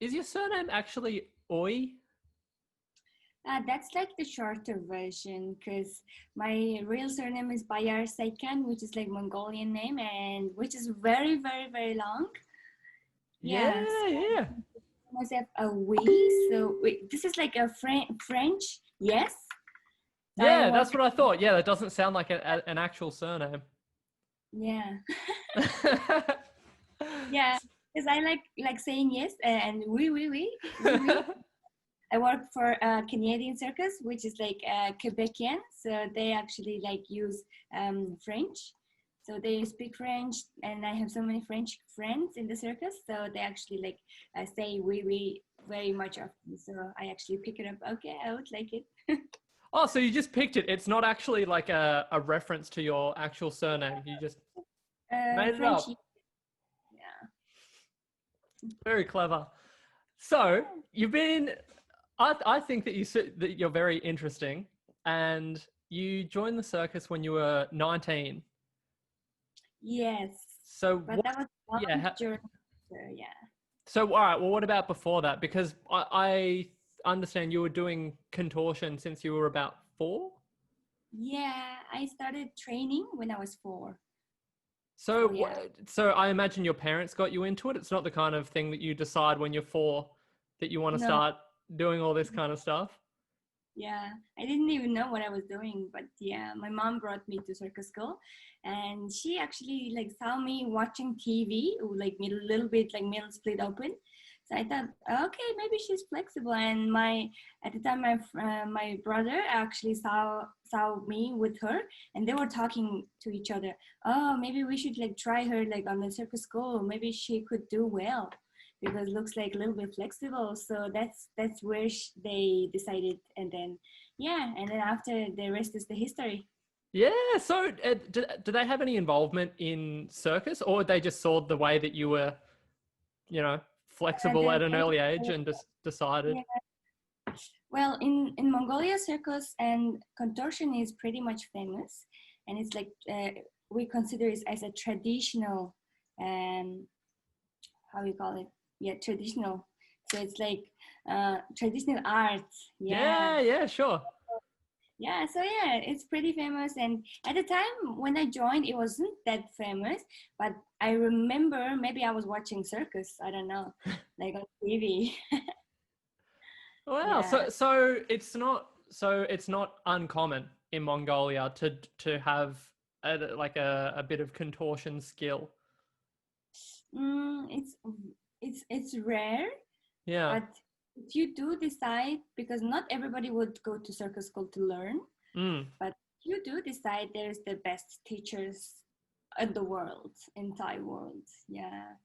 Is your surname actually Oi? That's like the shorter version because my real surname is Bayar Saikan, which is like Mongolian name and which is very, very, very long. Yeah, Yeah, yeah. I must have a we. So this is like a French, yes. I Yeah, want, that's what I thought. Yeah, that doesn't sound like an actual surname. yeah, yeah. Because I like saying yes and we. I work for a Canadian circus, which is like Quebecian. So they actually like use French. So they speak French, and I have so many French friends in the circus. So they actually like say we very much often. So I actually pick it up. Okay, I would like it. Oh, so you just picked it. It's not actually like a reference to your actual surname. You just made it French, up. yeah. Very clever. So you've been. I think that that you're very interesting, and you joined the circus when you were 19. Yes, So but what? that was a Yeah. long journey. So yeah. So all right. Well, what about before that? Because I understand you were doing contortion since you were about 4. Yeah, I started training when I was 4. So, So yeah. so I imagine your parents got you into it. It's not the kind of thing that you decide when you're 4 that you want to No, start doing all this kind of stuff. yeah, I didn't even know what I was doing, but yeah, my mom brought me to circus school, and she actually like saw me watching TV, like little bit like middle split open. So I thought, okay, maybe she's flexible. And my at the time my brother actually saw me with her, and they were talking to each other. Oh, maybe we should like try her like on the circus school. Maybe she could do well because it looks like a little bit flexible. So that's where they decided, and then yeah, and then after the rest is the history. Yeah. So, do they have any involvement in circus, or they just saw the way that you were, you know, flexible The at an way, early age and just decided? yeah, well, in Mongolia, circus and contortion is pretty much famous, and it's like we consider it as a traditional, um, how you call it? Yeah, traditional. So it's like traditional art. Yeah. Yeah. Yeah. Sure. Yeah, so yeah, it's pretty famous. And at the time when I joined, it wasn't that famous, but I remember maybe I was watching circus. I don't know, like on TV. Wow. Yeah. So it's not uncommon in Mongolia to have like a bit of contortion skill. Mm, it's rare, Yeah. but if you do decide, because not everybody would go to circus school to learn, Mm. but you do decide there's the best teachers in the world, entire world. Yeah.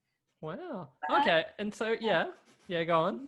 Wow. But Okay. And so yeah, yeah. Go on.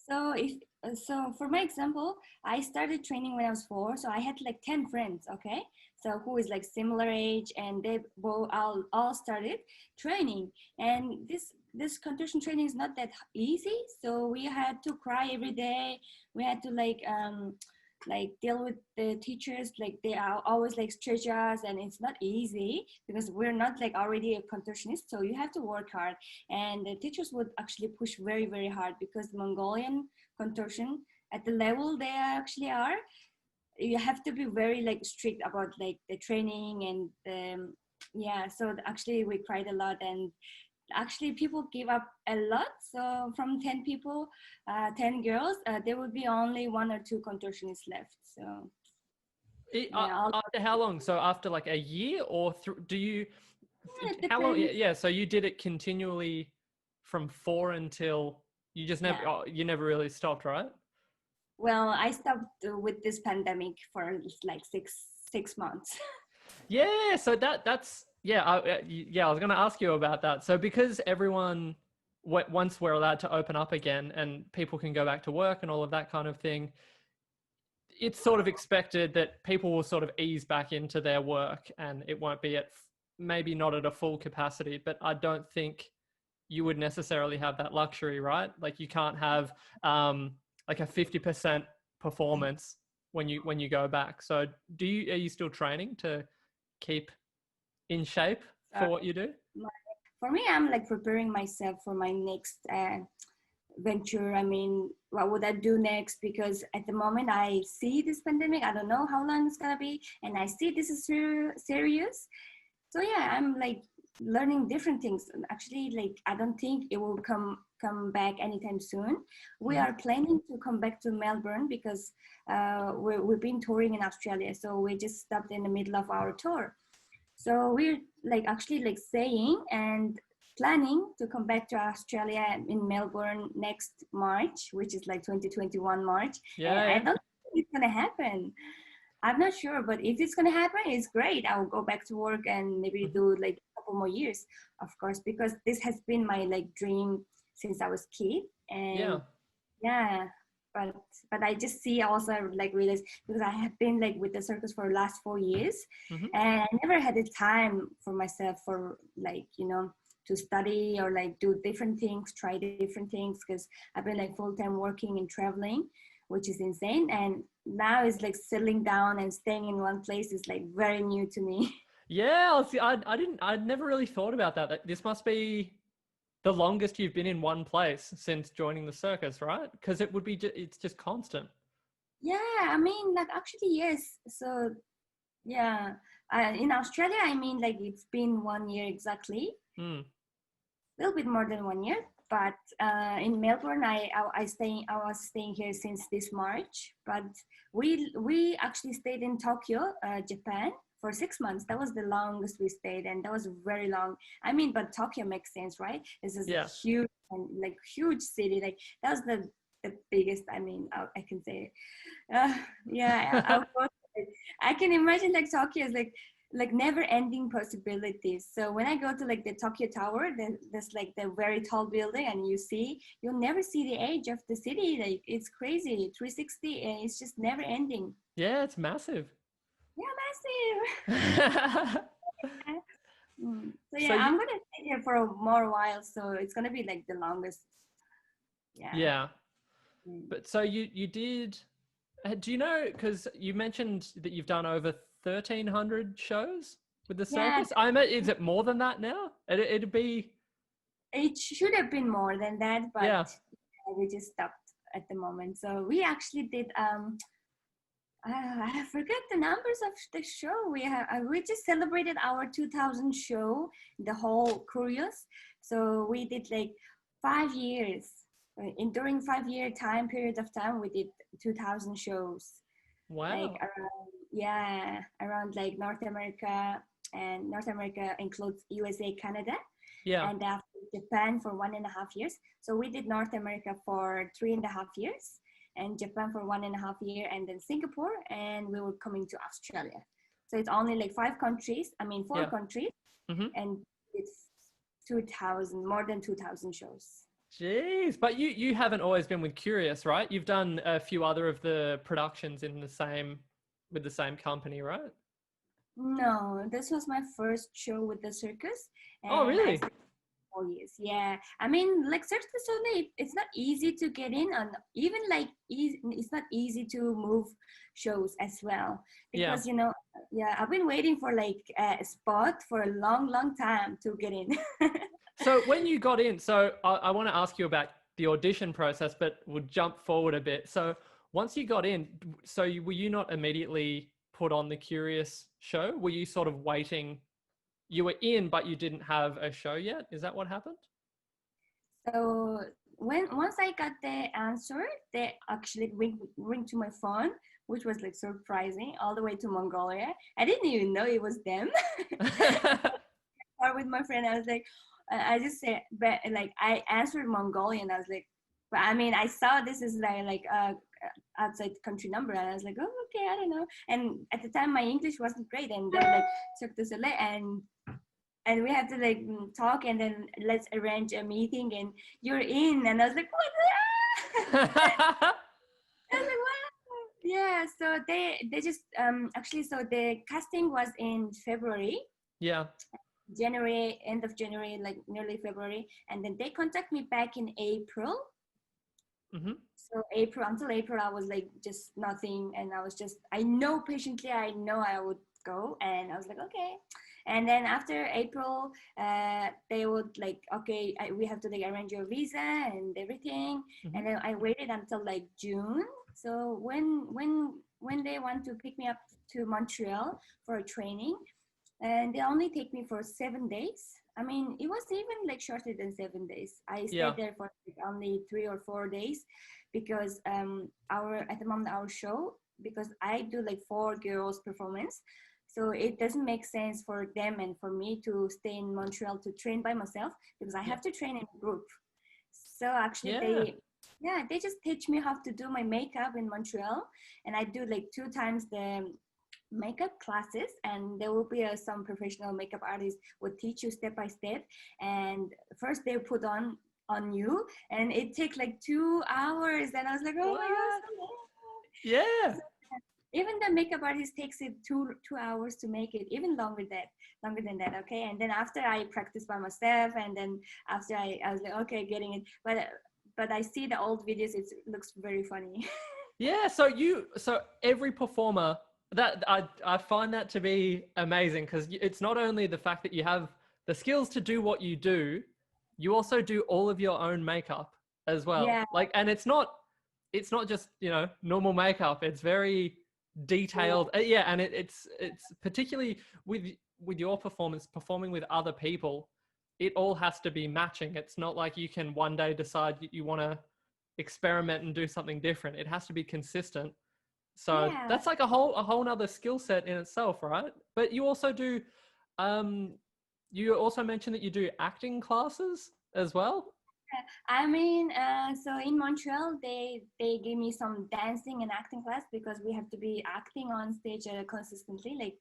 So if so, for my example, I started training when I was 4, so I had like 10 friends. Okay, so who is like similar age, and they both all started training. And this contortion training is not that easy. So we had to cry every day. We had to like deal with the teachers, like they are always like stretch us, and it's not easy because we're not like already a contortionist, so you have to work hard. And the teachers would actually push very, very hard because the Mongolian contortion at the level they actually are, you have to be very like strict about like the training and yeah. So actually we cried a lot, and actually people give up a lot. So from 10 people, 10 girls, there would be only 1 or 2 contortionists left. So yeah, After how long? So after like a year or do you? it How long? Yeah, depends. yeah. So you did it continually from 4 until you just never. Yeah. Oh, you never really stopped, right? Well, I stopped with this pandemic for like six months. Yeah. So that's yeah. Yeah. I was going to ask you about that. So because everyone, once we're allowed to open up again and people can go back to work and all of that kind of thing, it's sort of expected that people will sort of ease back into their work and it won't be at maybe not at a full capacity, but I don't think you would necessarily have that luxury, right? Like you can't have like a 50% performance when you go back. So are you still training to keep in shape So for what you do? for me, I'm like preparing myself for my next venture. I mean, what would I do next? Because at the moment I see this pandemic, I don't know how long it's gonna be, and I see this is serious. So yeah, I'm like learning different things. And actually, like I don't think it will come back anytime soon. We are planning to come back to Melbourne because we've been touring in Australia, so we just stopped in the middle of our tour. So we're like actually like saying and planning to come back to Australia in Melbourne next March, which is like 2021 March. And I don't think it's gonna happen. I'm not sure, but if it's gonna happen, it's great. I will go back to work and maybe do like a couple more years, of course, because this has been my like dream since I was kid. And yeah, but I just see also like realize because I have been like with the circus for the last 4 years, and I never had the time for myself for like to study or like do different things, try different things because I've been like full time working and traveling, which is insane. And now it's like settling down and staying in one place is like very new to me. Yeah, see, I'd never really thought about that. This must be the longest you've been in one place since joining the circus, right? Because it would be, it's just constant. Yeah, I mean, like actually, yes. So yeah, in Australia, I mean, like it's been 1 year exactly. A little bit more than 1 year. But in Melbourne, I was staying here since this March. But we actually stayed in Tokyo, Japan, for 6 months. That was the longest we stayed, and that was very long. I mean, but Tokyo makes sense, right? This is a huge and like huge city. Like that was the biggest. I mean, I can say, yeah. I can imagine like Tokyo is like never ending possibilities. So when I go to like the Tokyo Tower, there's like the very tall building and you'll never see the edge of the city. Like it's crazy, 360 and it's just never ending. Yeah, it's massive. Yeah, massive. So yeah, I'm gonna stay here for a more while. So it's gonna be like the longest. Yeah. But so you did, do you know, because you mentioned that you've done over 1,300 shows with the circus. Is it more than that now? It'd be. It should have been more than that, but we just stopped at the moment. So we actually did. I forget the numbers of the show. We just celebrated our 2000 show, the whole Kurios. So we did like 5 years. During 5 year time period of time, we did 2000 shows. Wow. Like around like North America, and North America includes USA, Canada, and after Japan for 1.5 years. So we did North America for 3.5 years, and Japan for 1.5 year, and then Singapore, and we were coming to Australia. So it's only like 4 countries, and it's more than 2,000 shows. Jeez, but you haven't always been with Kurios, right? You've done a few other of the productions with the same company, right? No, this was my first show with the circus. Oh, really? 4 years. Yeah, I mean, like Cirque du Soleil, it's not easy to get in, and even like it's not easy to move shows as well because I've been waiting for like a spot for a long time to get in. So when you got in, so I want to ask you about the audition process, but we'll jump forward a bit. So once you got in, were you not immediately put on the Kurios show? Were you sort of waiting? You were in, but you didn't have a show yet? Is that what happened? So once I got the answer, they actually ring to my phone, which was like surprising, all the way to Mongolia. I didn't even know it was them. Or with my friend, I was like, I just said, but like I answered Mongolian. I was like, but I mean, I saw this is like outside country number, and I was like, oh, okay, I don't know. And at the time, my English wasn't great, and they're like Cirque du Soleil, and we had to like talk, and then let's arrange a meeting, and you're in. And I was like, what? I was like, wow. Yeah. So they just actually, so the casting was in February. Yeah. January, end of January, like nearly February, and then they contact me back in April. So until April, I was like just nothing, and I was just, I know patiently, I know I would go. And I was like, okay. And then after April, they would like, okay, we have to like arrange your visa and everything. Mm-hmm. And then I waited until like June. So when they want to pick me up to Montreal for a training, and they only take me for 7 days. I mean, it was even like shorter than 7 days. I Yeah. stayed there for like only 3 or 4 days because at the moment our show, because I do like 4 girls performance, so it doesn't make sense for them and for me to stay in Montreal to train by myself because I Yeah. have to train in a group. So actually they just teach me how to do my makeup in Montreal, and I do like 2 times the makeup classes, and there will be some professional makeup artists would teach you step by step, and first they put on you, and it takes like 2 hours, and I was like, oh my god, so long. Yeah. Even the makeup artist takes it 2 hours to make it, even longer than that. Okay, and then after I practice by myself, and then after I was like, okay, getting it, but I see the old videos, it looks very funny. Yeah. So every performer, that I find that to be amazing, because it's not only the fact that you have the skills to do what you do, you also do all of your own makeup as well. Yeah. Like, and it's not just, normal makeup. It's very detailed. Yeah. And it's particularly with your performance, performing with other people, it all has to be matching. It's not like you can one day decide you want to experiment and do something different. It has to be consistent. So Yeah. that's like a whole nother skill set in itself, right? But you also do, you also mentioned that you do acting classes as well. I mean, so in Montreal, they give me some dancing and acting class because we have to be acting on stage consistently, like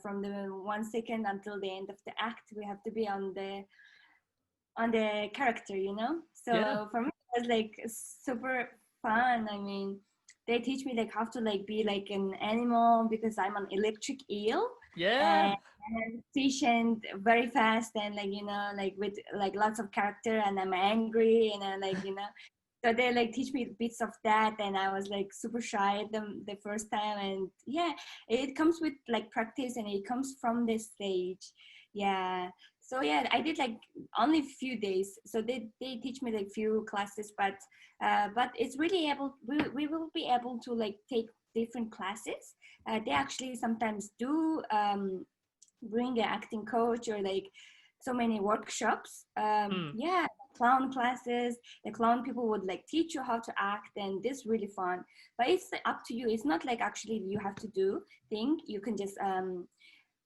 from the 1 second until the end of the act. We have to be on the character, you know. Yeah. So for me, it was like super fun. I mean, they teach me like how to like be like an animal because I'm an electric eel, Yeah. and efficient, very fast, and like like with like lots of character, and I'm angry, and I like So they like teach me bits of that, and I was like super shy at them the first time, and yeah, it comes with like practice, and it comes from the stage. Yeah. So yeah, I did like only a few days. So they teach me like few classes, but it's really we will be able to like take different classes. They actually sometimes do bring an acting coach or like so many workshops. Hmm. Yeah, clown classes. The clown people would like teach you how to act, and this really fun. But it's up to you. It's not like actually you have to do thing. You can just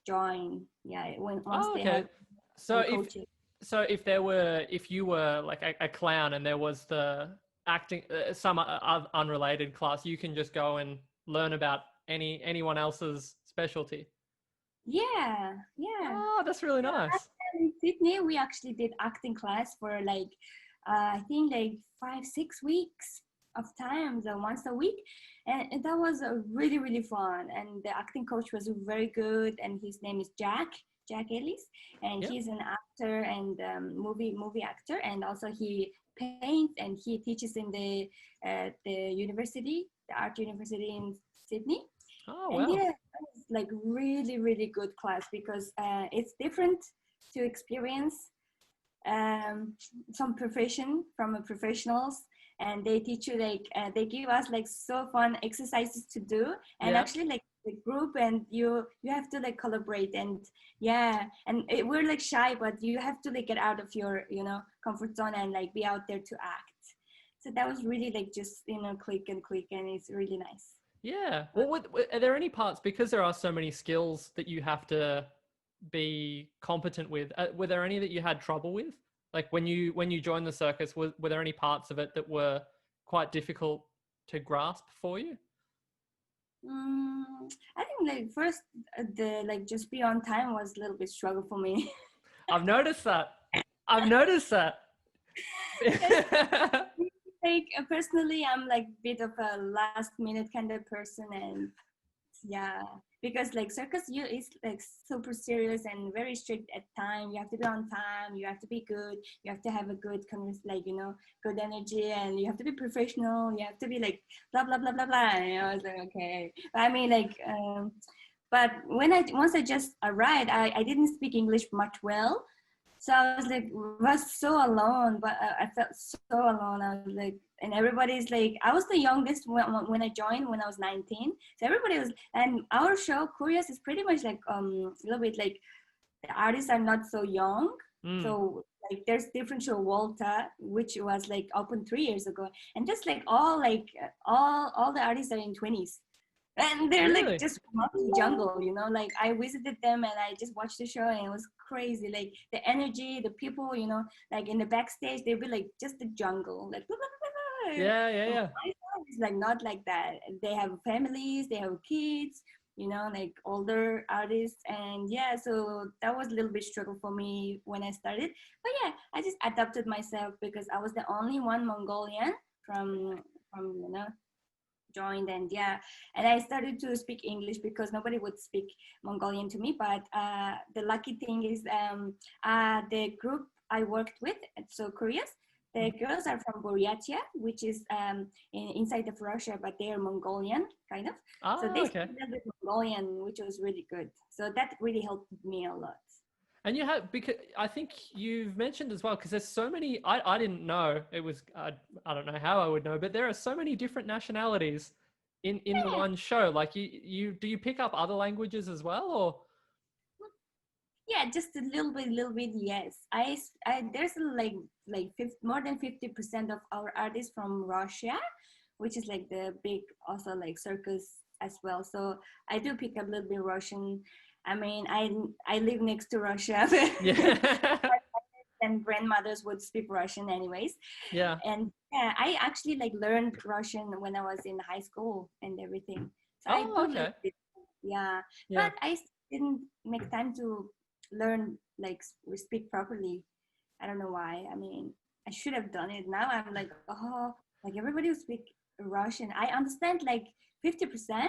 join. Yeah, once Oh, they okay. have So some if coaching. so if you were like a clown and there was the acting, some unrelated class, you can just go and learn about anyone else's specialty. Yeah, yeah. Oh, that's really So last nice. time in Sydney, we actually did acting class for like I think like 5 6 weeks of time, so once a week, and that was really fun. And the acting coach was very good, and his name is Jack Ellis, and Yep. he's an actor and movie actor, and also he paints and he teaches in the university, the art university in Sydney. Oh, And wow. yeah, it was like really good class because it's different to experience some profession from a professionals, and they teach you like they give us like so fun exercises to do, and Yeah. actually like the group, and you have to like collaborate, and yeah, and we're like shy, but you have to like get out of your comfort zone and like be out there to act. So that was really like just click and click, and it's really nice. Yeah. Well, are there any parts, because there are so many skills that you have to be competent with? Were there any that you had trouble with? Like when you joined the circus, were there any parts of it that were quite difficult to grasp for you? Mm, I think like first the like just be on time was a little bit struggle for me. I've noticed that. I've noticed that. Like personally, I'm like bit of a last minute kind of person, and yeah, because like circus you is like super serious and very strict at time. You have to be on time, you have to be good, you have to have a good like good energy, and you have to be professional, you have to be like blah blah blah blah blah, and I was like, okay. But I mean like But once I just arrived, I didn't speak English much well. So I was like, was so alone, but I felt so alone. I was like, and everybody's like, I was the youngest when I joined when I was 19. So everybody was, and our show, Kurios, is pretty much like a little bit like the artists are not so young. So like there's different show Volta, which was like open 3 years ago, and just like all the artists are in 20s. And they're Really? like just from the jungle, you know, like I visited them and I just watched the show and it was crazy. Like the energy, the people, you know, like in the backstage, they'd be like just the jungle, like blah, blah, blah, blah. Yeah. My side is like not like that. They have families, they have kids, you know, like older artists. And yeah, so that was a little bit struggle for me when I started. But yeah, I just adapted myself because I was the only one Mongolian from you know, joined. And yeah, and I started to speak English because nobody would speak Mongolian to me. But the lucky thing is the group I worked with, so Kurios, the girls are from Buryatia, which is inside of Russia, but they are Mongolian kind of. So they speak a little bit Mongolian, which was really good. So that really helped me a lot. And you have, because I think you've mentioned as well, because there's so many, I didn't know it was, I don't know how I would know, but there are so many different nationalities in the one show. Like do you pick up other languages as well, or? Yeah, just a little bit. Yes, I there's more than 50% of our artists from Russia, which is like the big also like circus as well. So I do pick up a little bit Russian. I mean, I live next to Russia. Yeah. And grandmothers would speak Russian anyways. Yeah. And yeah, I actually like learned Russian when I was in high school and everything. So I do Okay. yeah. But I didn't make time to learn like speak properly. I don't know why. I mean, I should have done it. Now I'm like, oh, like everybody who speak Russian. I understand like 50%.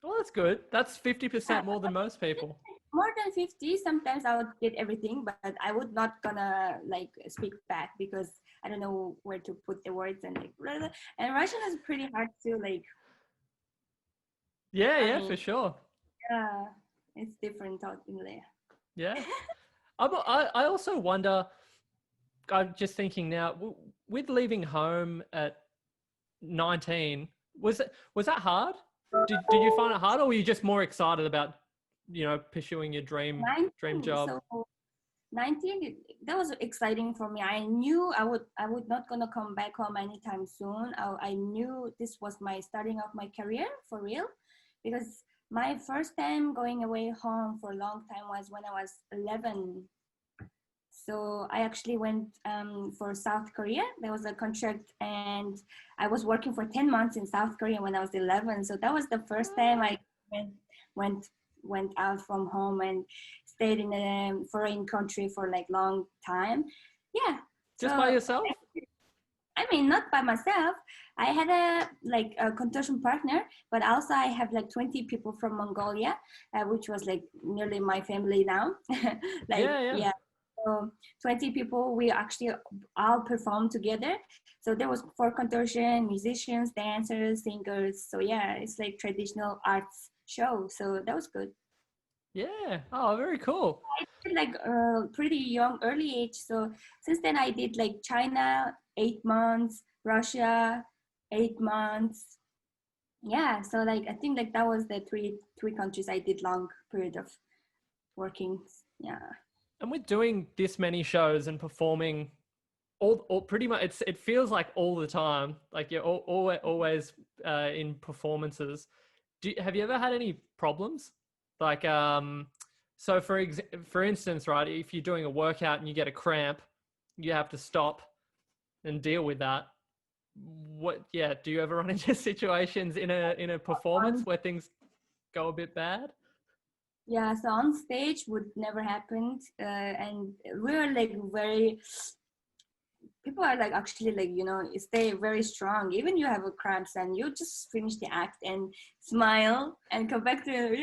Well, that's good. That's 50% more than most people. More than 50. Sometimes I would get everything, but I would not gonna like speak back because I don't know where to put the words and like blah, blah. And Russian is pretty hard to like. Yeah, for sure. Yeah, it's different out in there. Yeah. I also wonder, I'm just thinking now, with leaving home at 19, was that hard? Did you find it hard, or were you just more excited about, you know, pursuing your dream job? So 19, that was exciting for me. I knew I would not gonna come back home anytime soon. I knew this was my starting of my career for real, because my first time going away home for a long time was when I was 11. So I actually went for South Korea. There was a contract and I was working for 10 months in South Korea when I was 11. So that was the first time I went out from home and stayed in a foreign country for like long time. Yeah. Just by yourself? I mean, not by myself. I had a contortion partner, but also I have like 20 people from Mongolia, which was like nearly my family now. Yeah. So 20 people, we actually all performed together. So there was 4 contortion, musicians, dancers, singers. So yeah, it's like traditional arts show. So that was good. Yeah. Oh, very cool. I did like pretty young, early age. So since then I did like China, 8 months, Russia, 8 months. Yeah. So like, I think like that was the three countries I did long period of working. Yeah. And with doing this many shows and performing all pretty much, it feels like all the time, like you're always in performances. Have you ever had any problems? Like, so for instance, right, if you're doing a workout and you get a cramp, you have to stop and deal with that. Do you ever run into situations in a performance where things go a bit bad? Yeah, so on stage would never happen, and we were like people are like actually like, you know, stay very strong. Even you have a cramps and you just finish the act and smile and come back to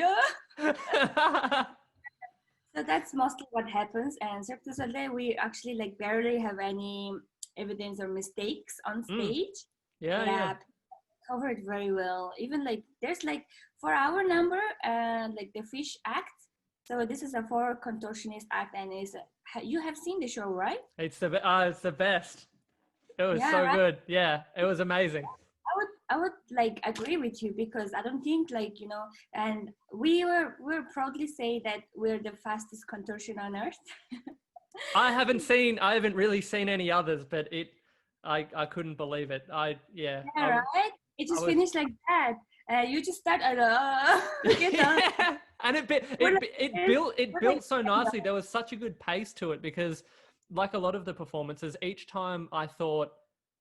So that's mostly what happens. And Cirque du Soleil, we actually like barely have any evidence or mistakes on stage. Yeah. cover it very well. Even like there's like for our number, like the fish act. So this is a four contortionist act, and you have seen the show, right? It's the best. It was Yeah, so right. good. Yeah, it was amazing. I would like agree with you because I don't think like and we're proudly say that we're the fastest contortion on earth. I haven't really seen any others, but I couldn't believe it. Yeah, right. It I just was, finished like that. You just start get on. yeah. And We're like it we're like built so nicely. There was such a good pace to it because, like a lot of the performances, each time I thought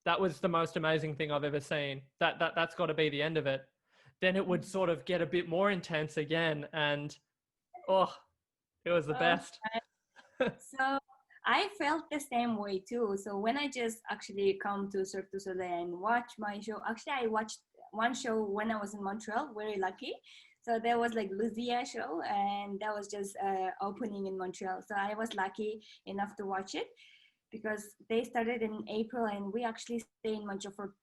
that was the most amazing thing I've ever seen. That's got to be the end of it. Then it would sort of get a bit more intense again, and oh, it was the oh, best. so I felt the same way too. So when I just actually come to Cirque du Soleil and watch my show, actually I watched one show when I was in Montreal, very lucky. So there was like Lucia show and that was just opening in Montreal. So I was lucky enough to watch it because they started in April and we actually stay in Montreal for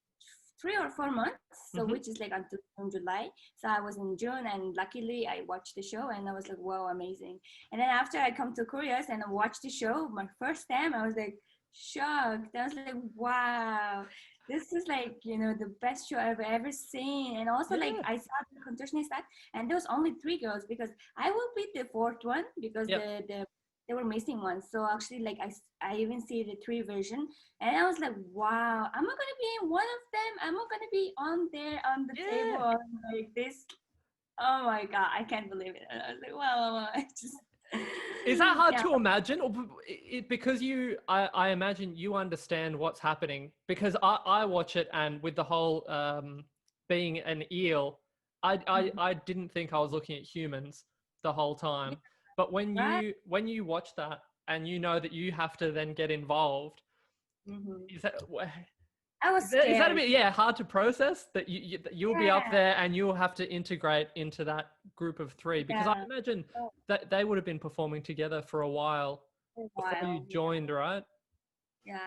3 or 4 months, so Mm-hmm. which is like until July. So I was in June, and luckily I watched the show, and I was like, wow, amazing. And then after I come to Kurios and I watched the show, my first time, I was like shocked. I was like, wow, this is like the best show I've ever seen. And also like Yeah. I saw the contortionist act, and there was only three girls because I will be the fourth one because Yep. the they were missing one. So actually, like I even see the three version, and I was like, wow, am I gonna be in one of them? Am I gonna be on there on the Yeah. table like this? Oh my god, I can't believe it. And I was like, wow, I just Is that hard yeah, to imagine? Or because I imagine you understand what's happening because I watch it and with the whole being an eel, I didn't think I was looking at humans the whole time. But right. when you watch that and you know that you have to then get involved, Hmm. is that I was is that a scared. bit hard to process that you'll be up Yeah, there and you'll have to integrate into that group of three because I yeah. imagine Oh, that they would have been performing together for a while for a before you while. joined, right? Yeah,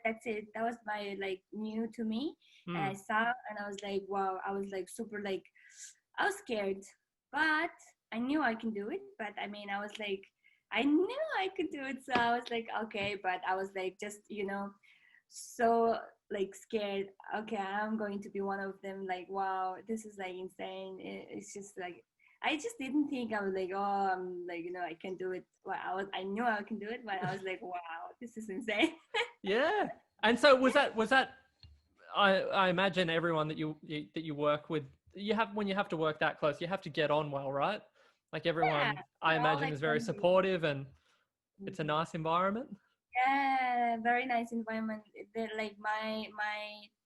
that's it. That was my like new to me, and Hmm. I saw and I was like, wow. I was like super like I was scared, but I knew I can do it. But I mean, I was like, I knew I could do it, so I was like, okay. But I was like, just so like scared. Okay, I'm going to be one of them. Like, wow, this is like insane. It's just like I just didn't think I was like, oh, I'm like, I can do it. Well, I knew I can do it, but I was like, wow, this is insane. Yeah. And so was that I imagine everyone that you work with you have when you have to work that close, you have to get on well, right? Like Yeah, everyone I we're all imagine like is very friendly. supportive and it's a Mhm. nice environment. Yeah, very nice environment. They're like my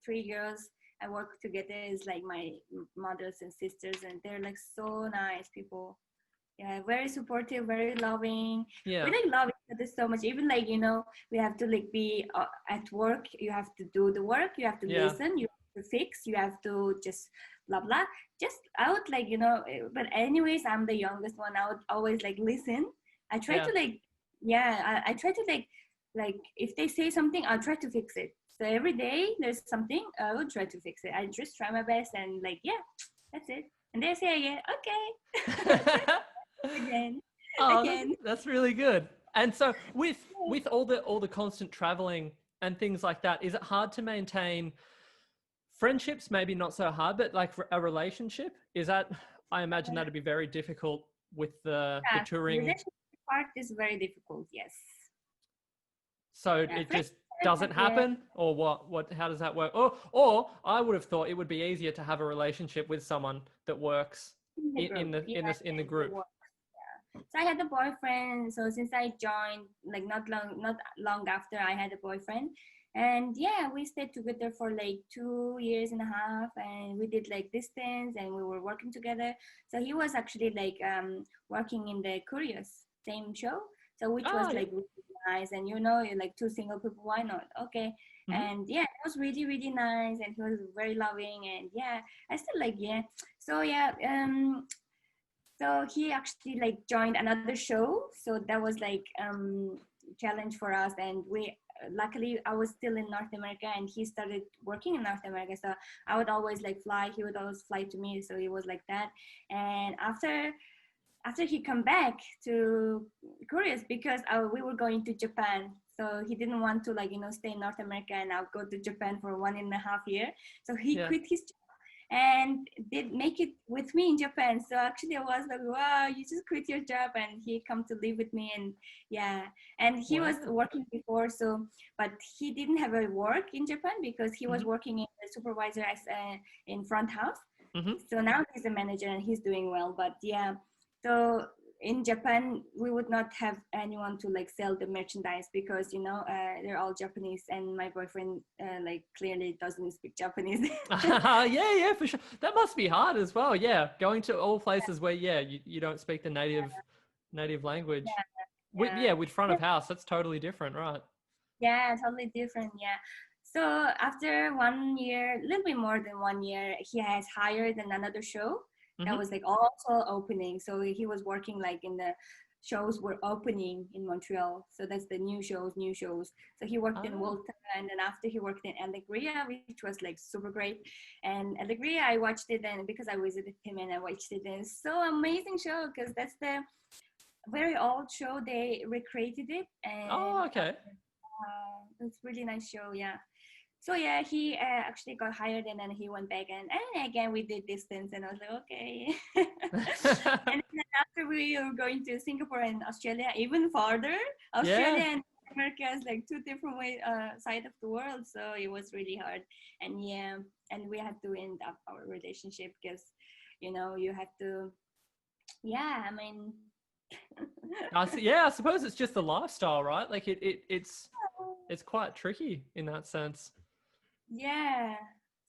three girls I work together is like my mothers and sisters, and they're like so nice people. Yeah, very supportive, very loving. We Yeah. like love each other so much. Even like we have to like be at work. You have to do the work. You have to Yeah. listen. You have to fix. You have to just blah blah. Just I would like But anyways, I'm the youngest one. I would always like listen. I try Yeah. to like yeah. I try to like if they say something, I'll try to fix it. So every day there's something, I will try to fix it. I just try my best and like yeah, that's it. And they say again, okay, again, Oh, again. that's really good. And so with all the constant traveling and things like that, is it hard to maintain friendships? Maybe not so hard, but like a relationship? Is that I imagine that'd be very difficult with the Yeah, touring. relationship part is very difficult. Yes. So Yeah, it friends. just doesn't Yeah, happen, or what? How does that work? Or I would have thought it would be easier to have a relationship with someone that works in the group. Yeah, in the the group. work. So I had a boyfriend. So since I joined, like not long after, I had a boyfriend, and yeah, we stayed together for like 2 years and a half, and we did like distance, and we were working together. So he was actually like working in the Kurios same show, so which was Ah, yeah. like really nice, and you're like two single people, why not? Okay, Hmm. and yeah, it was really really nice, and he was very loving, and yeah, I still like yeah. So yeah, so he actually like joined another show, so that was like challenge for us, and we luckily I was still in North America and he started working in North America. So I would always like fly. He would always fly to me. So it was like that. And after he come back to Kurios, because we were going to Japan. So he didn't want to like, stay in North America and I'll go to Japan for 1.5 years. So he quit his job and did make it with me in Japan. So actually I was like, wow, you just quit your job, and he come to live with me. And yeah, and he was working before, so but he didn't have a work in Japan because he was working in the supervisor as in front house. So now he's a manager and he's doing well. But yeah, so in Japan, we would not have anyone to like sell the merchandise because, they're all Japanese, and my boyfriend like clearly doesn't speak Japanese. Yeah, for sure. That must be hard as well. Yeah. Going to all places where, you don't speak the native language. With front of house, that's totally different, right? Yeah, totally different. Yeah. So after 1 year, a little bit more than 1 year, he has hired another show that was like also opening. So he was working like in the shows were opening in Montreal. So that's the new shows. So he worked in Volta, and then after he worked in Alegria, which was like super great. And Alegria, I watched it, and because I visited him and I watched it, and it's so amazing show because that's the very old show. They recreated it, and it's really nice show. Yeah. So yeah, he actually got hired, and then he went back, and again we did distance, and I was like, okay. And then after we were going to Singapore and Australia, even farther, Australia and America is like two different side of the world, so it was really hard. And yeah, and we had to end up our relationship because, you have to. Yeah, I mean. I suppose it's just the lifestyle, right? Like it's quite tricky in that sense. Yeah.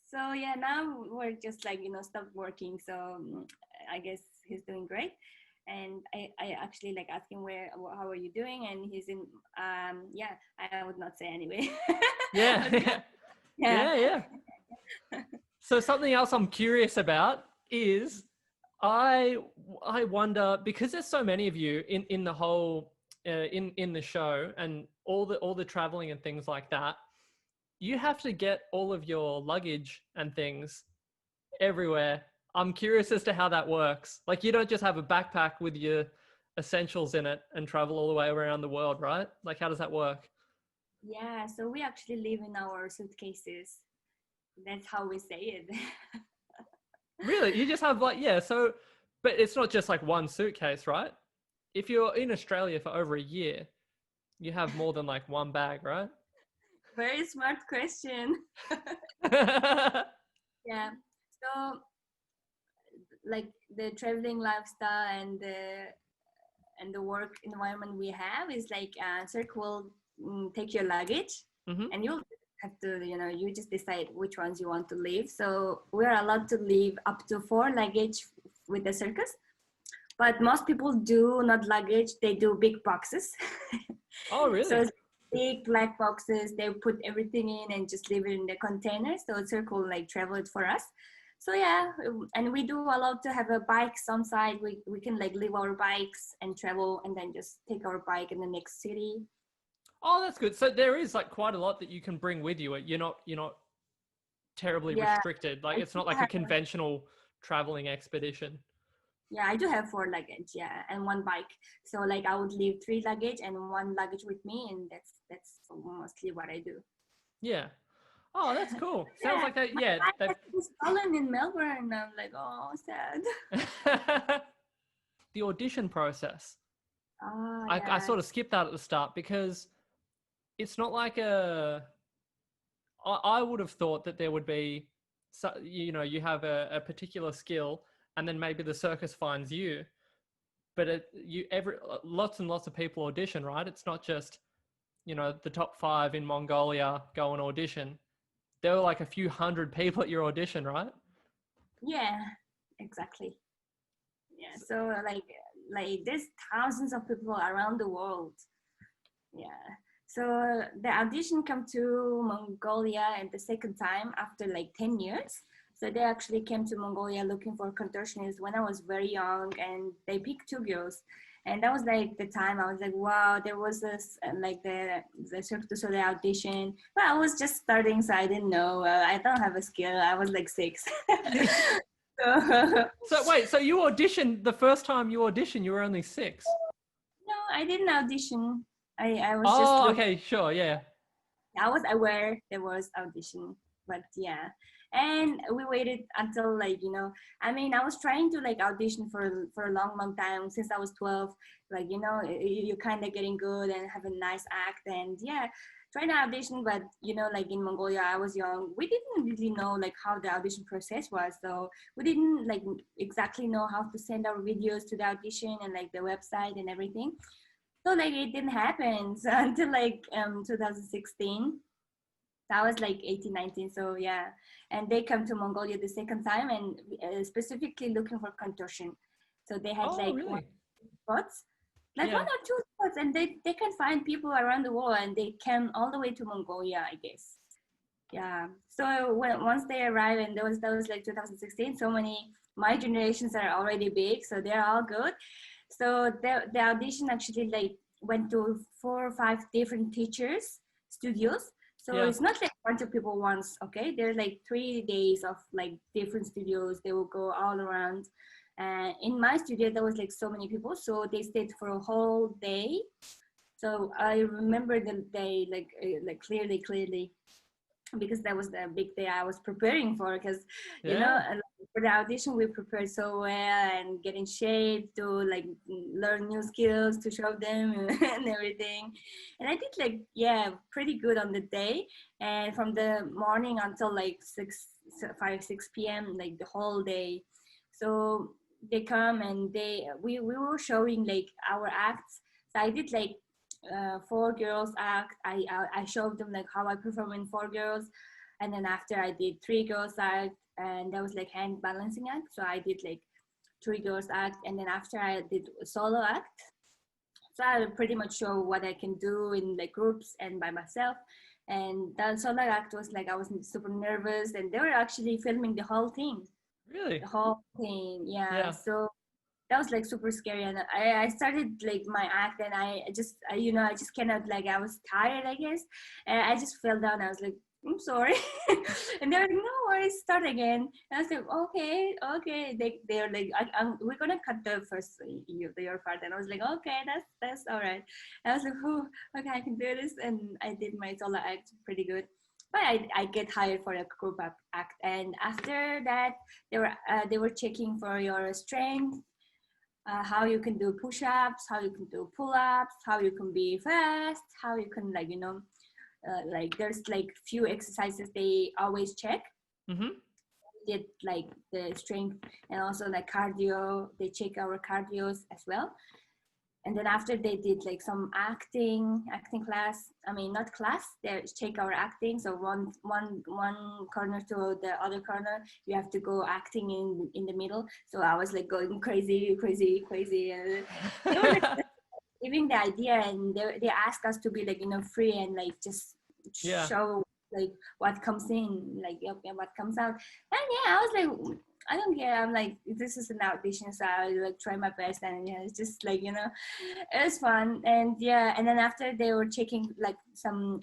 So yeah, now we're just like, stopped working. So I guess he's doing great. And I actually like asked him how are you doing? And he's in, I would not say anyway. Yeah. So something else I'm curious about is I wonder, because there's so many of you in the whole, in the show and all the traveling and things like that, you have to get all of your luggage and things everywhere. I'm curious as to how that works. Like, you don't just have a backpack with your essentials in it and travel all the way around the world, right? Like, how does that work? Yeah, so we actually live in our suitcases. That's how we say it. Really? You just have but it's not just like one suitcase, right? If you're in Australia for over a year, you have more than like one bag, right? Very smart question. Yeah. So like the traveling lifestyle and the work environment we have is like Cirque will take your luggage and you'll have to, you just decide which ones you want to leave. So we're allowed to leave up to 4 luggage with the circus, but most people do not luggage, they do big boxes. Oh, really? So it's big black boxes, they put everything in and just leave it in the container. So Cirque will like travel it for us. So yeah, and we do allow to have a bikes on site. We can like leave our bikes and travel and then just take our bike in the next city. Oh, that's good. So there is like quite a lot that you can bring with you. You're not terribly restricted. Like, it's not like a conventional traveling expedition. Yeah, I do have 4 luggage, and 1 bike. So like I would leave 3 luggage and 1 luggage with me, and that's mostly what I do. Yeah. Oh, that's cool. Sounds like that. Yeah. It was stolen in Melbourne. I'm like, oh, sad. The audition process. Oh, I sort of skipped that at the start because it's not like I would have thought that there would be, you have a particular skill and then maybe the circus finds you, but lots and lots of people audition, right? It's not just, the top 5 in Mongolia go and audition. There were like a few hundred people at your audition, right? Yeah, exactly. Yeah, so like there's thousands of people around the world. Yeah. So the audition come to Mongolia and the second time after like 10 years. So they actually came to Mongolia looking for contortionists when I was very young, and they picked 2 girls. And that was like the time I was like, wow, there was this like the Cirque du Soleil audition. But I was just starting, so I didn't know. I don't have a skill. I was like 6. So, So wait, so you auditioned the first time you auditioned, you were only 6? no, I didn't audition. I was just Oh, looking. okay, sure, yeah. I was aware there was audition, but yeah. And we waited until like, I mean, I was trying to like audition for a long time since I was 12. Like, you're kind of getting good and have a nice act, and yeah, trying to audition. But like in Mongolia, I was young. We didn't really know like how the audition process was, so we didn't like exactly know how to send our videos to the audition and like the website and everything. So like it didn't happen so until like 2016. So I was like 18, 19. So yeah, and they come to Mongolia the second time, and specifically looking for contortion. So they had Oh, like one really? spots, like Yeah. one or two spots, and they can find people around the world, and they came all the way to Mongolia, I guess. Yeah. So once they arrived, and that was like 2016. So many my generations are already big, so they're all good. So the audition actually like went to 4 or 5 different teachers studios. So Yeah. it's not like a bunch of people once. Okay, there's like 3 days of like different studios. They will go all around. And in my studio there was like so many people, so they stayed for a whole day. So I remember the day like clearly, because that was the big day I was preparing for. Because Yeah. for the audition we prepared so well and get in shape to like learn new skills to show them and everything. And I did like pretty good on the day, and from the morning until like 6 p.m., like the whole day. So they come and we were showing like our acts. So I did like 4 girls act. I showed them like how I perform in 4 girls, and then after I did 3 girls act, and that was like hand balancing act. So I did like 3 girls act, and then after I did a solo act. So I pretty much show what I can do in like groups and by myself. And that solo act was like I was super nervous, and they were actually filming the whole thing, Really? yeah. Yeah. So that was like super scary, and I started like my act, and I just cannot, like, I was tired, I guess, and I just fell down. I was like, I'm sorry. And they're like, no worries, start again. And I was like, okay. They're like, we're gonna cut the first your part. And I was like, okay, that's all right. And I was like, oh, okay, I can do this. And I did my solo act pretty good, but I get hired for a group act. And after that, they were checking for your strength, how you can do push-ups, how you can do pull-ups, how you can be fast, how you can like there's like few exercises they always check. Mm-hmm. Did like the strength and also like cardio. They check our cardios as well. And then after they did like some acting class. I mean, not class. They check our acting. So one corner to the other corner, you have to go acting in the middle. So I was like going crazy, and they were like giving the idea, and they asked us to be like free and like just Yeah. show like what comes in, like what comes out. And yeah, I was like, I don't care. I'm like, this is an audition, so I like try my best, and yeah, it's just like it was fun. And yeah, and then after they were checking like some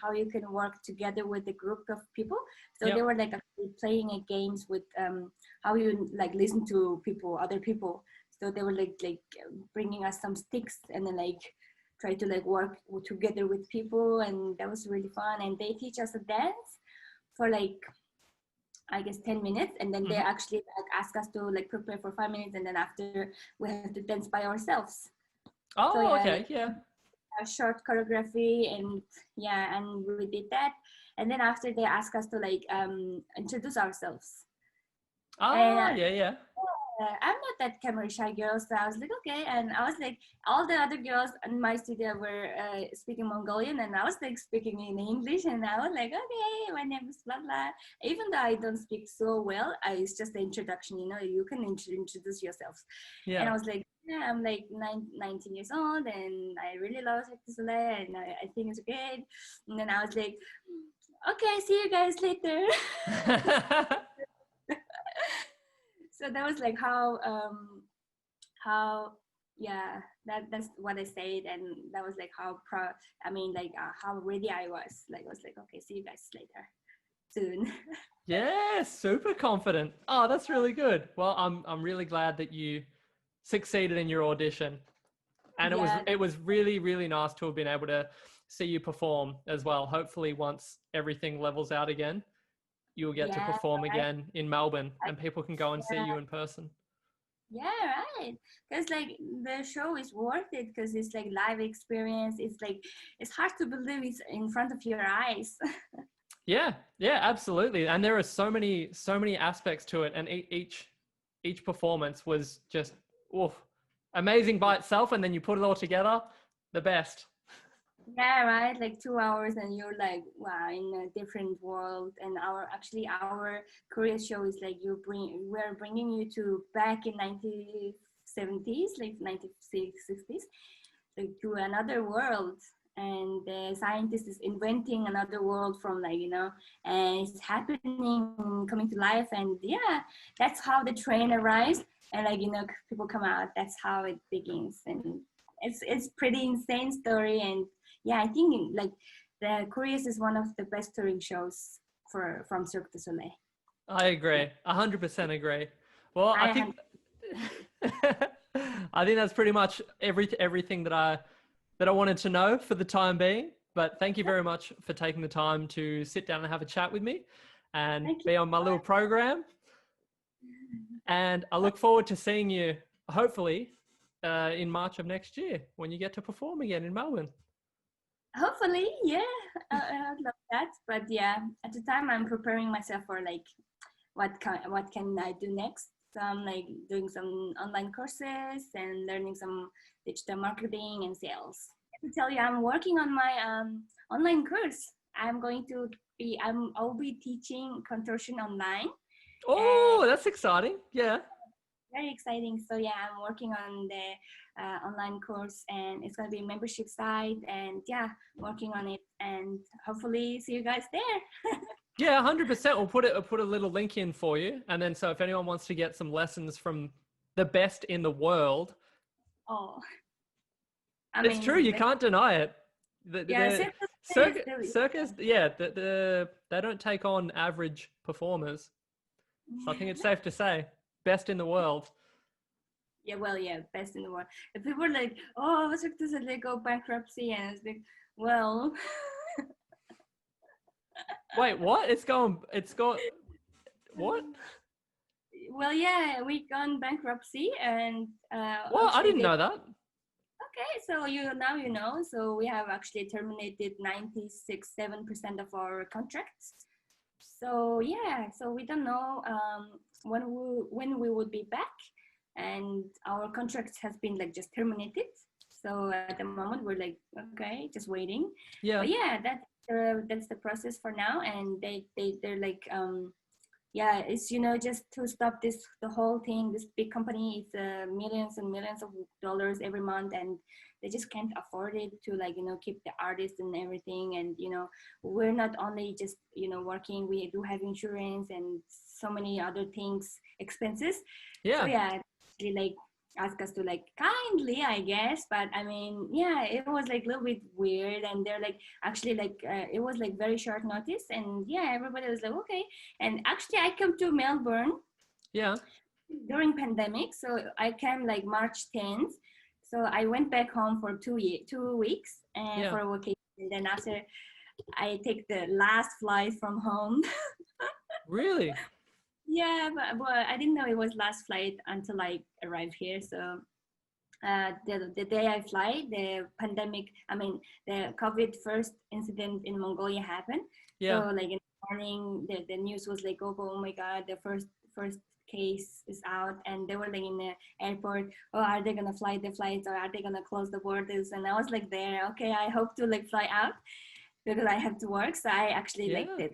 how you can work together with a group of people. So they Yep. were like actually playing a games with how you like listen to other people. So they were like bringing us some sticks, and then like try to like work together with people, and that was really fun. And they teach us a dance for like, I guess, 10 minutes, and then they Mm-hmm. actually like ask us to like prepare for 5 minutes, and then after we have to dance by ourselves. So Oh, yeah, okay. like Yeah. a short choreography, and yeah, and we did that. And then after they ask us to like introduce ourselves. And Oh, yeah, yeah. I'm not that camera shy girl, so I was like, okay. And I was like, all the other girls in my studio were speaking Mongolian, and I was like speaking in English, and I was like, okay, my name is blah blah. Even though I don't speak so well, it's just the introduction. You can introduce yourself. And I Yeah. was like, yeah, I'm like 19 years old, and I really love Cirque du Soleil, and I think it's great. And then I was like, okay, see you guys later. So that was like how yeah, that's what I said, and that was like how proud. I mean, like how ready I was. Like I was like, okay, see you guys later, soon. Yeah, super confident. Oh, that's really good. Well, I'm really glad that you succeeded in your audition. And Yeah, it was really, really nice to have been able to see you perform as well. Hopefully once everything levels out again, you'll get to yeah, perform right. again in Melbourne I, and people can go and see yeah, you in person. yeah, right. Because like the show is worth it because it's like live experience. It's like it's hard to believe it's in front of your eyes. Yeah, yeah, absolutely. And there are so many aspects to it, and each performance was just oof, amazing by itself. And then you put it all together, the best. Yeah, right. Like 2 hours, and you're like, wow, in a different world. And our Korea show is like we're bringing you to back in 1970s, like 1960s, like to another world. And the scientist is inventing another world from like and it's happening, coming to life. And yeah, that's how the train arrives, and like people come out. That's how it begins, and it's pretty insane story. And yeah, I think like the Kurios is one of the best touring shows from Cirque du Soleil. I Yeah, agree. 100% agree. Well, I I have. think I think that's pretty much everything that I wanted to know for the time being. But thank you very much for taking the time to sit down and have a chat with me and Thank you. be on my little program. And I look forward to seeing you, hopefully, in March of next year when you get to perform again in Melbourne. Hopefully, yeah, I'd love that. But yeah, at the time, I'm preparing myself for like what can I do next. So I'm like doing some online courses and learning some digital marketing and sales. To tell you, I'm working on my online course. I'll be teaching contortion online, and Oh, that's exciting. Yeah. very exciting. So yeah, I'm working on the online course, and it's gonna be membership site, and yeah, working on it, and hopefully see you guys there. Yeah, 100%. I'll put a little link in for you. And then so if anyone wants to get some lessons from the best in the world, Oh, I it's true. mean, You can't deny it. yeah, The is the circus, yeah, they don't take on average performers. So I think it's safe to say best in the world. yeah, well, yeah, best in the world. If people are like, oh, Cirque du Soleil go bankruptcy, and it's like, well, Wait, what? It's got what? well, yeah, we gone bankruptcy, and What? I actually didn't they know that. okay. So you know. So we have actually terminated 96.7% of our contracts. So yeah, so we don't know when we would be back, and our contract has been like just terminated. So at the moment we're like okay, just waiting. Yeah. But yeah, that's the process for now, and they're like yeah, it's just to stop the whole thing. This big company is millions and millions of dollars every month, and they just can't afford it to like keep the artists and everything. And we're not only just working, we do have insurance and so many other things, expenses. So Yeah. yeah, they like ask us to like kindly, I guess. But I mean, yeah, it was like a little bit weird, and they're like actually like it was like very short notice, and yeah, everybody was like okay. And actually I come to Melbourne Yeah. during pandemic, so I came like March 10th. So I went back home for 2 weeks and Yeah. for a vacation. And then after I take the last flight from home. Really? Yeah, but I didn't know it was last flight until I arrived here. So the day I fly, the pandemic, I mean, the COVID first incident in Mongolia happened. Yeah. So like in the morning, the news was like, oh my God, the first case is out, and they were like in the airport. Oh, are they gonna fly the flights, or are they gonna close the borders? And I was like, there, okay, I hope to like fly out because I have to work. So I actually like Yeah. the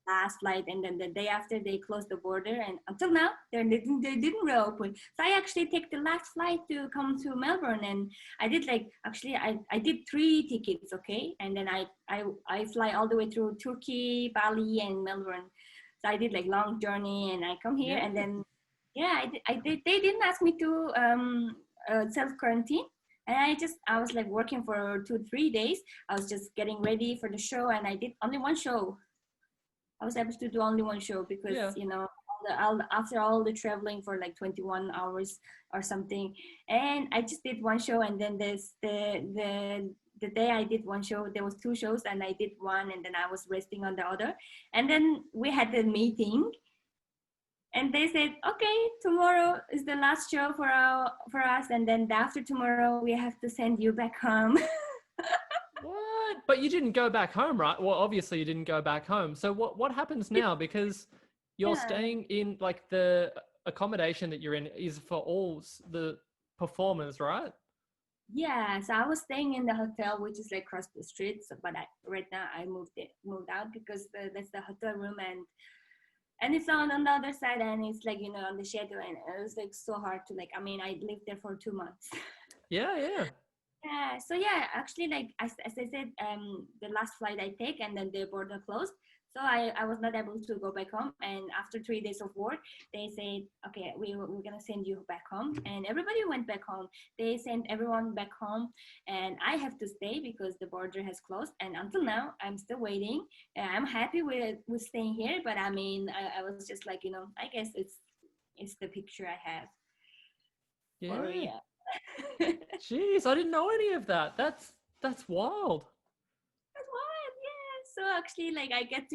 last flight, and then the day after they closed the border, and until now they didn't reopen. So I actually take the last flight to come to Melbourne, and I did like actually I did 3 tickets, okay, and then I fly all the way through Turkey, Bali, and Melbourne. So I did like long journey, and I come here, and Yeah. then yeah, I did. They didn't ask me to self quarantine. And I was like working for 2 3 days. I was just getting ready for the show, and I did only one show. I was able to do only one show because Yeah. after all the traveling for like 21 hours or something, and I just did one show. And then there's the day I did one show, there was two shows, and I did one, and then I was resting on the other. And then we had the meeting, and they said, okay, tomorrow is the last show for us, and then after tomorrow we have to send you back home. What? But you didn't go back home, right? Well, obviously you didn't go back home. So what happens now? Because you're Yeah. staying in, like, the accommodation that you're in is for all the performers, right? Yeah, so I was staying in the hotel, which is like across the street. So, but right now I moved out because that's the hotel room, and it's on the other side, and it's like on the shadow, and it was like so hard to like. I mean, I lived there for 2 months. Yeah, yeah. Yeah, so yeah, actually, like as I said, the last flight I take, and then the border closed, so I was not able to go back home. And after 3 days of work, they said, okay, we're gonna send you back home, and everybody went back home. They sent everyone back home, and I have to stay because the border has closed. And until now, I'm still waiting. I'm happy with staying here, but I mean, I was just like, I guess it's the picture I have. Yeah. Or yeah. Jeez, I didn't know any of that. That's wild. That's wild, yeah. So actually, like I get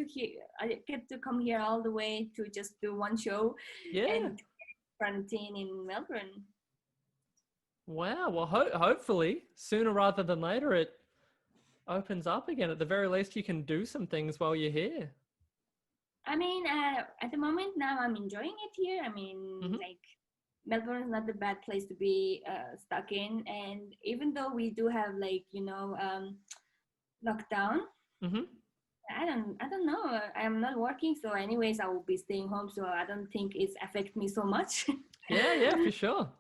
to come here all the way to just do one show, Yeah. and quarantine in Melbourne. Wow. Well, hopefully sooner rather than later it opens up again. At the very least, you can do some things while you're here. I mean, at the moment now, I'm enjoying it here. I mean, like Melbourne is not a bad place to be stuck in, and even though we do have like lockdown. I don't know. I'm not working, so anyways, I will be staying home. So I don't think it's affect me so much. Yeah, for sure.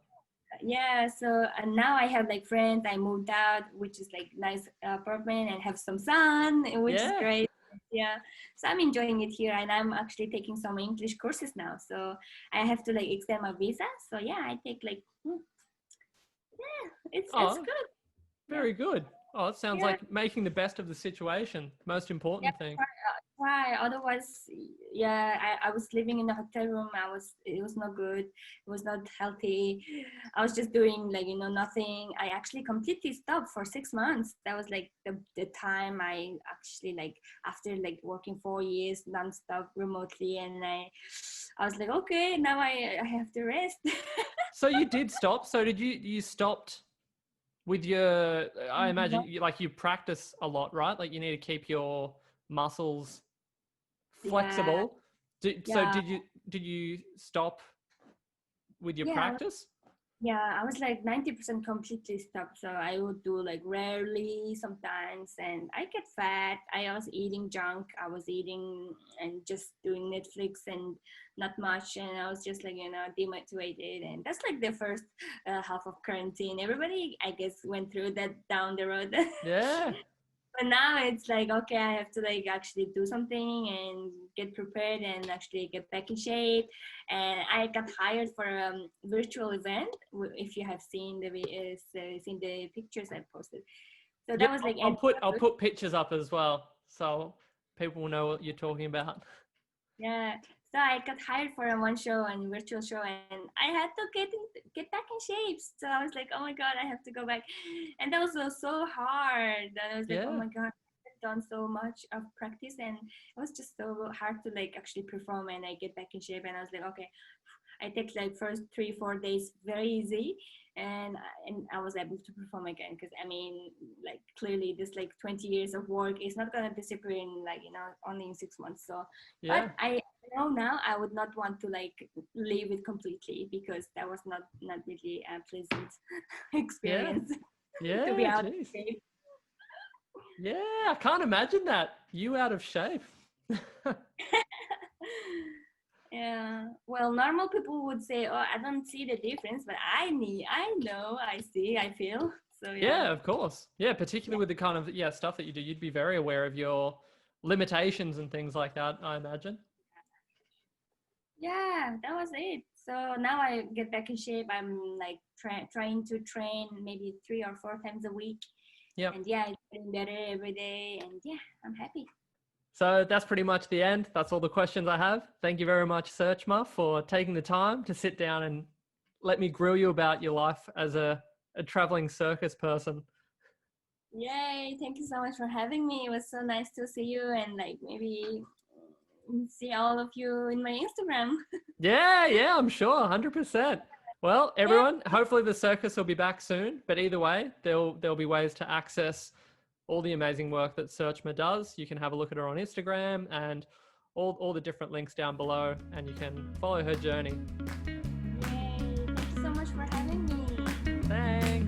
Yeah. So and now I have like friends. I moved out, which is like nice apartment, and have some sun, which is great. Yeah. So I'm enjoying it here, and I'm actually taking some English courses now. So I have to like extend my visa. So yeah, I take like yeah, it's good. Very good. Oh, it sounds like making the best of the situation. Most important thing. Why? Otherwise, yeah, I was living in the hotel room. It was not good. It was not healthy. I was just doing like, nothing. I actually completely stopped for 6 months. That was like the time I actually like, after like working 4 years nonstop remotely. And I was like, okay, now I have to rest. So you did stop. So did you stopped with your, I imagine you practice a lot, right? Like you need to keep your muscles flexible. So did you stop with your practice? Yeah, I was like 90% completely stopped. So I would do like rarely sometimes, and I get fat. I was eating junk. I was eating and just doing Netflix and not much. And I was just like, demotivated. And that's like the first half of quarantine. Everybody, I guess, went through that down the road. Yeah. But now it's like, okay, I have to like actually do something and get prepared and actually get back in shape. And I got hired for a virtual event. If you have seen the pictures I posted, so that was like I'll put pictures up as well, so people will know what you're talking about. Yeah. So I got hired for a one show and virtual show, and I had to get back in shape. So I was like, oh my god, I have to go back, and that was so hard. And I was like, oh my god, I've done so much of practice, and it was just so hard to like actually perform. And I get back in shape, and I was like, okay, I take like first 3-4 days very easy, and I was able to perform again. Because I mean, like clearly this like 20 years of work is not gonna disappear in like only in 6 months. So but I know now I would not want to like leave it completely, because that was not really a pleasant experience. Yeah. To be out of shape. Yeah, I can't imagine that. You out of shape. Yeah, well, normal people would say, oh, I don't see the difference, but I know, I see, I feel. So yeah, of course. Yeah, particularly with the kind of stuff that you do, you'd be very aware of your limitations and things like that, I imagine. Yeah, that was it. So now I get back in shape. I'm like trying to train maybe 3 or 4 times a week. Yep. And yeah, it's getting better every day. And yeah, I'm happy. So that's pretty much the end. That's all the questions I have. Thank you very much, Serchmaa, for taking the time to sit down and let me grill you about your life as a traveling circus person. Yay, thank you so much for having me. It was so nice to see you and like maybe see all of you in my Instagram. Yeah, I'm sure, 100%. Well, Yeah, everyone, hopefully the circus will be back soon. But either way, there'll be ways to access all the amazing work that Serchmaa does. You can have a look at her on Instagram and all the different links down below, and you can follow her journey. yay. Thank you so much for having me. Thanks.